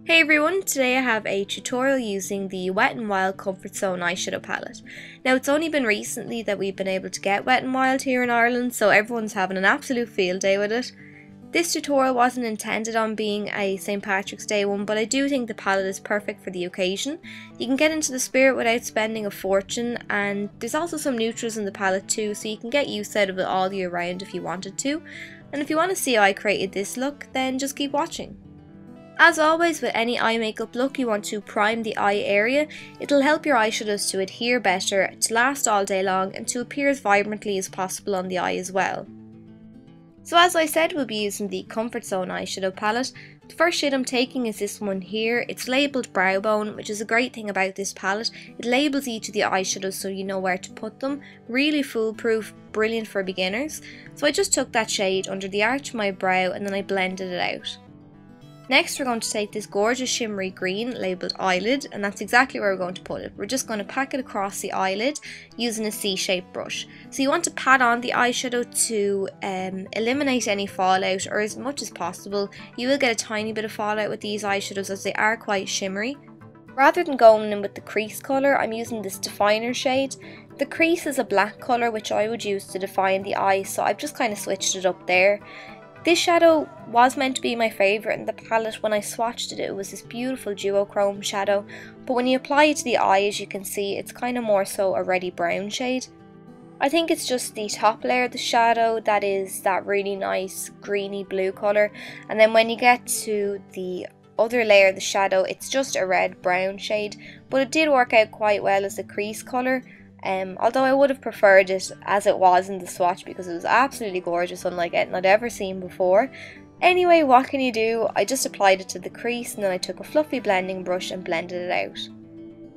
Hey everyone, today I have a tutorial using the Wet n Wild Comfort Zone eyeshadow palette. Now it's only been recently that we've been able to get Wet n Wild here in Ireland, so everyone's having an absolute field day with it. This tutorial wasn't intended on being a St. Patrick's Day one, but I do think the palette is perfect for the occasion. You can get into the spirit without spending a fortune, and there's also some neutrals in the palette too, so you can get use out of it all year round if you wanted to. And if you want to see how I created this look, then just keep watching. As always with any eye makeup look, you want to prime the eye area. It'll help your eyeshadows to adhere better, to last all day long, and to appear as vibrantly as possible on the eye as well. So as I said, we'll be using the Comfort Zone eyeshadow palette. The first shade I'm taking is this one here. It's labelled Brow Bone, which is a great thing about this palette. It labels each of the eyeshadows so you know where to put them. Really foolproof, brilliant for beginners. So I just took that shade under the arch of my brow and then I blended it out. Next we're going to take this gorgeous shimmery green labelled Eyelid, and that's exactly where we're going to put it. We're just going to pack it across the eyelid using a C-shaped brush. So you want to pat on the eyeshadow to eliminate any fallout, or as much as possible. You will get a tiny bit of fallout with these eyeshadows as they are quite shimmery. Rather than going in with the crease colour, I'm using this definer shade. The crease is a black colour which I would use to define the eye, so I've just kind of switched it up there. This shadow was meant to be my favourite in the palette. When I swatched it, it was this beautiful duochrome shadow, but when you apply it to the eye, as you can see, it's kind of more so a reddy brown shade. I think it's just the top layer of the shadow that is that really nice greeny blue colour, and then when you get to the other layer of the shadow, it's just a red brown shade, but it did work out quite well as a crease colour. Although I would have preferred it as it was in the swatch because it was absolutely gorgeous, unlike anything I'd ever seen before. Anyway, what can you do? I just applied it to the crease and then I took a fluffy blending brush and blended it out.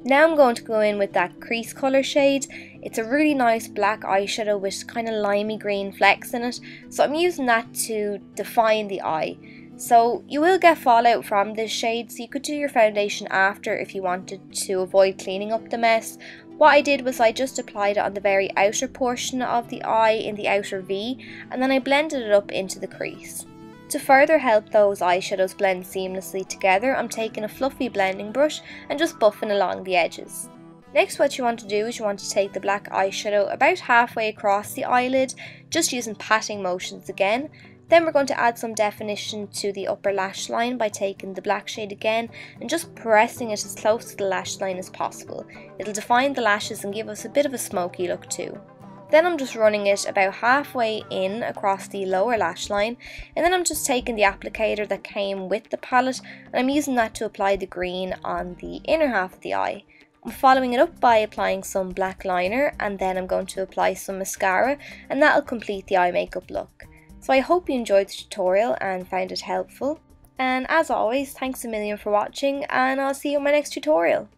Now I'm going to go in with that crease colour shade. It's a really nice black eyeshadow with kind of limey green flecks in it, so I'm using that to define the eye. So you will get fallout from this shade, so you could do your foundation after if you wanted to avoid cleaning up the mess. What I did was I just applied it on the very outer portion of the eye in the outer V, and then I blended it up into the crease. To further help those eyeshadows blend seamlessly together, I'm taking a fluffy blending brush and just buffing along the edges. Next, what you want to do is you want to take the black eyeshadow about halfway across the eyelid, just using patting motions again. Then we're going to add some definition to the upper lash line by taking the black shade again and just pressing it as close to the lash line as possible. It'll define the lashes and give us a bit of a smoky look too. Then I'm just running it about halfway in across the lower lash line, and then I'm just taking the applicator that came with the palette and I'm using that to apply the green on the inner half of the eye. I'm following it up by applying some black liner, and then I'm going to apply some mascara, and that'll complete the eye makeup look. So I hope you enjoyed the tutorial and found it helpful. And as always, thanks a million for watching, and I'll see you in my next tutorial.